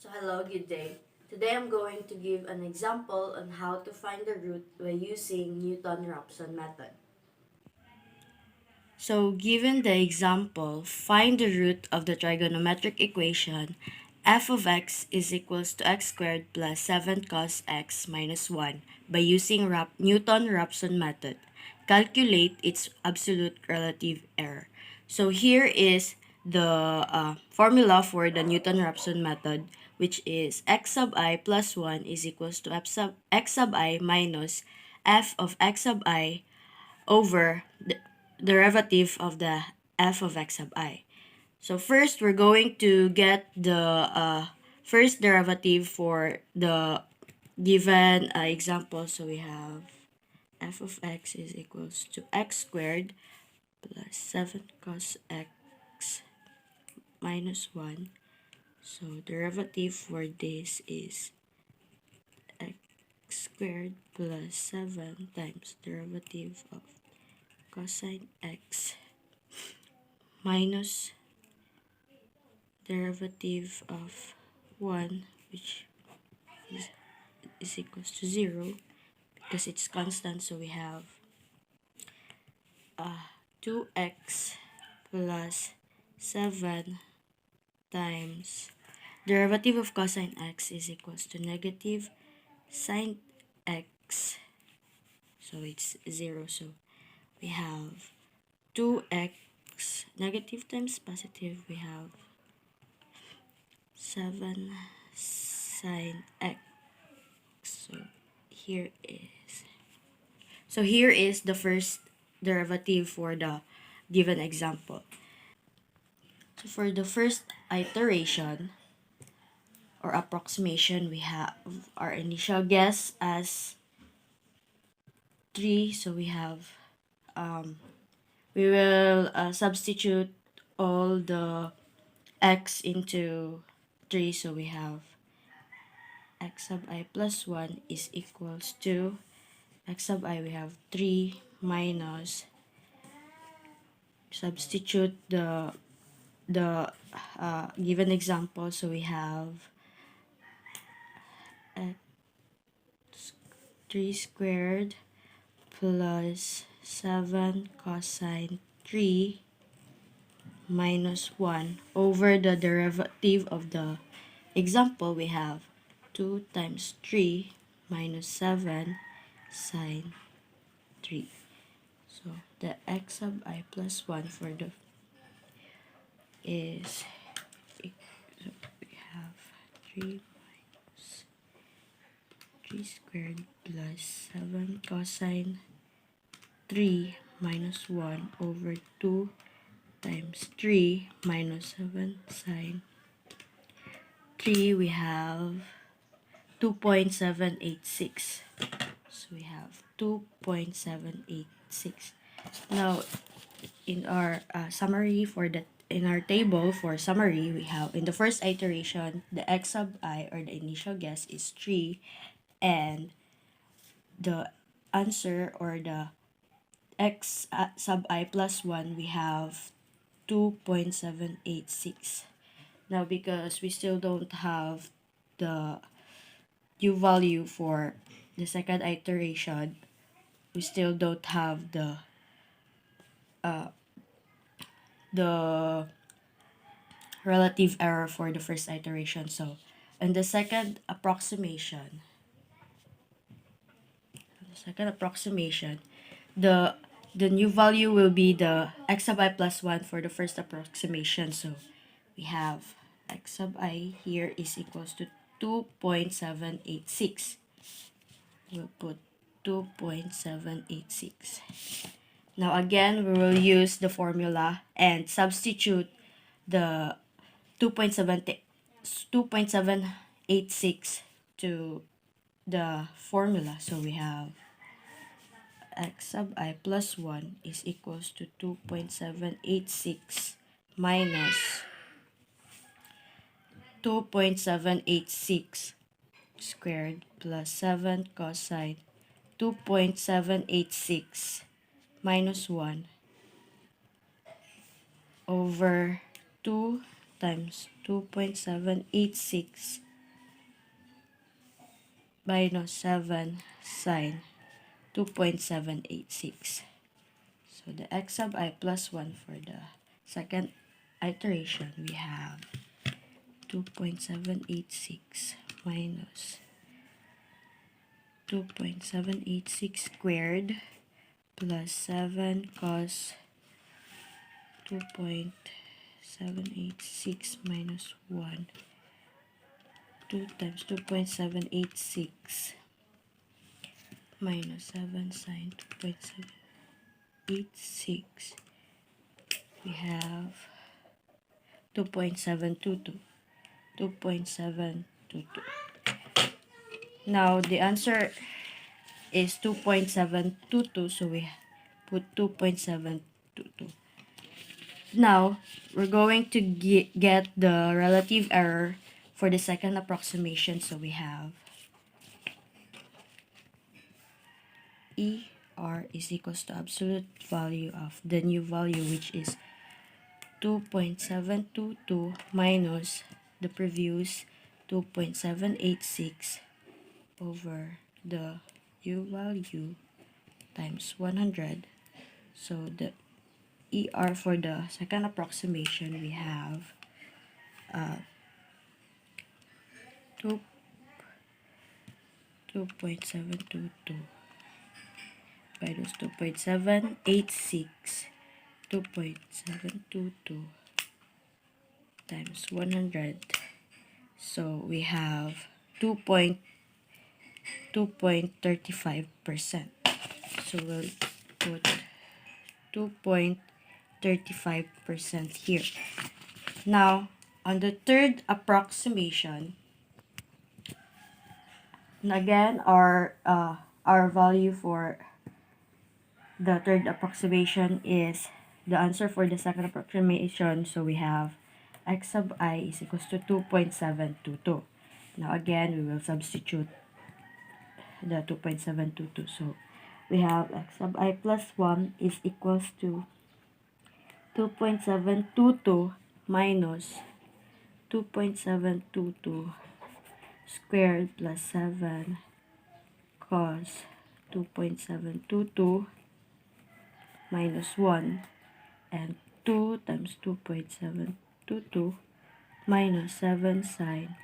So hello, good day. Today I'm going to give an example on how to find the root by using Newton-Raphson method. So given the example, find the root of the trigonometric equation f of x is equals to x squared plus 7 cos x minus 1 by using Newton-Raphson method. Calculate its absolute relative error. So here is the formula for the Newton-Raphson method, which is x sub I plus 1 is equals to x sub I minus f of x sub I over the derivative of the f of x sub I. So first, we're going to get the first derivative for the given example. So we have f of x is equals to x squared plus 7 cos x minus 1. So derivative for this is x squared plus 7 times derivative of cosine x minus derivative of 1, which is equals to 0 because it's constant. So we have 2x plus 7 times derivative of cosine x is equals to negative sine x. So it's 0. So we have 2x negative times positive. We have 7 sine x. So here is the first derivative for the given example. So for the first iteration or approximation, we have our initial guess as 3. So we have we will substitute all the x into 3. So we have x sub I plus 1 is equals to x sub I, we have 3 minus, substitute the given example. So we have x 3 squared plus 7 cosine 3 minus 1 over the derivative of the example. We have 2 times 3 minus 7 sine 3. So the x sub I plus 1 for the is, so we have 3 minus 3 squared plus 7 cosine 3 minus 1 over 2 times 3 minus 7 sine 3. We have 2.786. So we have 2.786. Now, in our summary for that, in our table for summary, we have in the first iteration, the x sub I or the initial guess is 3, and the answer or the x sub I plus 1, we have 2.786. Now, because we still don't have the u value for the second iteration, we still don't have the relative error for the first iteration. So in the second approximation, the new value will be the x sub I plus 1 for the first approximation. So we have x sub I here is equals to 2.786. We'll put 2.786. Now again, we will use the formula and substitute the 2.786 to the formula. So we have x sub I plus 1 is equals to 2.786 minus 2.786 squared plus 7 cosine 2.786 minus 1 over 2 times 2.786 minus 7 sine 2.786. So the x sub I plus 1 for the second iteration, we have 2.786 minus 2.786 squared plus 7 cos 2.786 minus 1, 2 times 2.786 minus 7 sine 2.786. We have 2.722. 2.722. Now the answer is 2.722, so we put 2.722. Now we're going to get the relative error for the second approximation, so we have ER is equals to absolute value of the new value, which is 2.722 minus the previous 2.786 over the u value times 100. So the ER for the second approximation, we have 2.722 minus 2.786, 2.722 times 100. So we have 2.35%. So we'll put 2.35% here. Now, on the third approximation, again, our value for the third approximation is the answer for the second approximation. So we have x sub I is equals to 2.722. Now again, we will substitute the 2.722. So we have x sub I plus 1 is equals to 2.722 minus 2.722 squared plus 7 cos 2.722 minus 1, and 2 times 2.722 minus 7 sine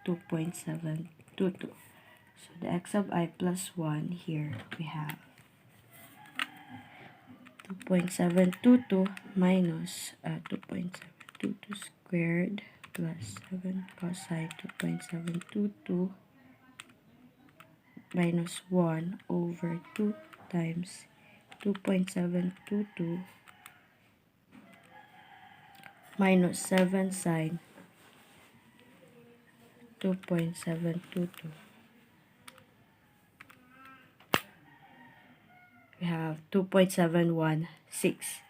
2.722. So the x sub I plus 1 here, we have 2.722 minus 2.722 squared plus 7 cosine 2.722 minus 1 over 2 times 2.722 minus 7 sine 2.722. We have 2.716.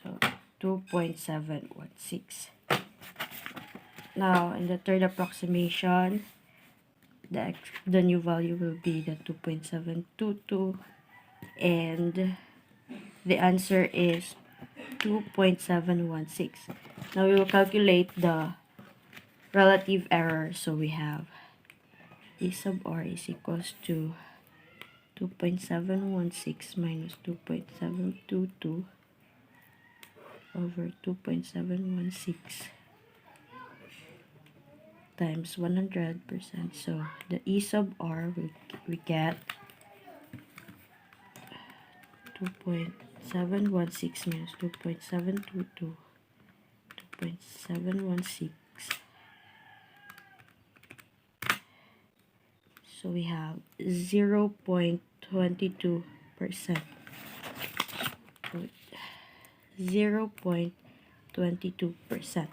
So 2.716. Now in the third approximation, the new value will be the 2.722, and the answer is 2.716. Now we will calculate the relative error. So we have E sub R is equals to 2.716 minus 2.722 over 2.716 times 100%. So the E sub R we get 2.716 minus 2.722, 2.716. So we have 0.22%. 0.22%.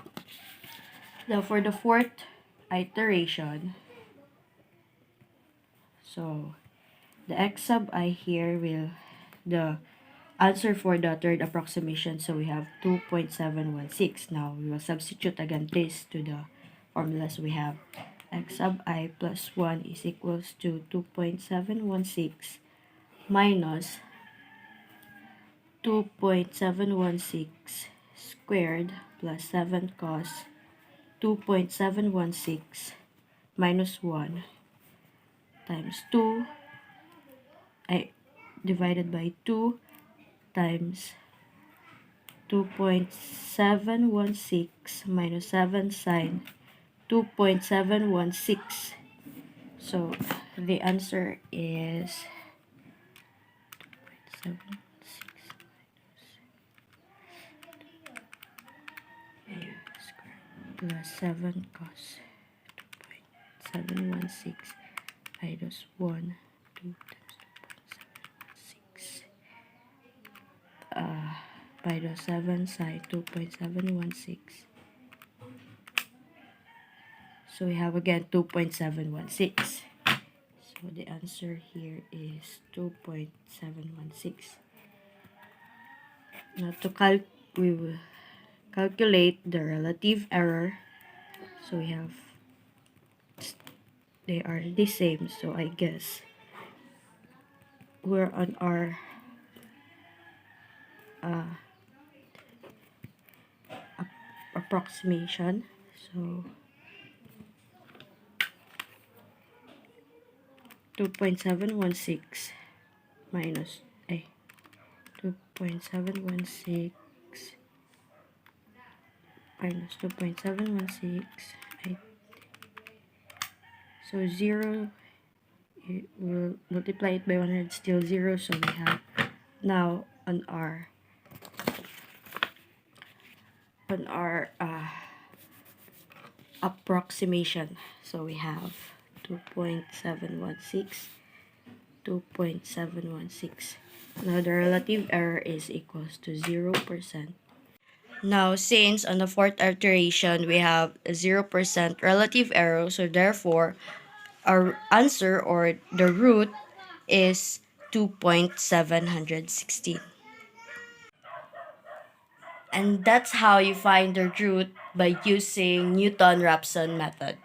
Now for the fourth iteration, so the x sub I here will the answer for the third approximation, so we have 2.716. Now we will substitute again this to the formula. So we have x sub I plus 1 is equals to 2.716 minus 2.716 squared plus 7 cos 2.716 minus 1 times 2 divided by 2 times 2.716 minus 7 sine 2.716. So the answer is 2.716 plus 7 cos 2.716 minus 1 2 times 2.716 minus 7 sine 2.716. So we have again 2.716. So the answer here is 2.716. Now we will calculate the relative error. So we have, they are the same, so I guess we're on our approximation. So 2.716 minus 2.716 minus 2.716. So 0, we'll multiply it by 100, still 0. So we have now on our approximation. So we have 2.716, 2.716. Now the relative error is equals to 0%. Now, since on the fourth iteration we have a 0% relative error, so therefore our answer or the root is 2.716. And that's how you find the root by using Newton-Raphson method.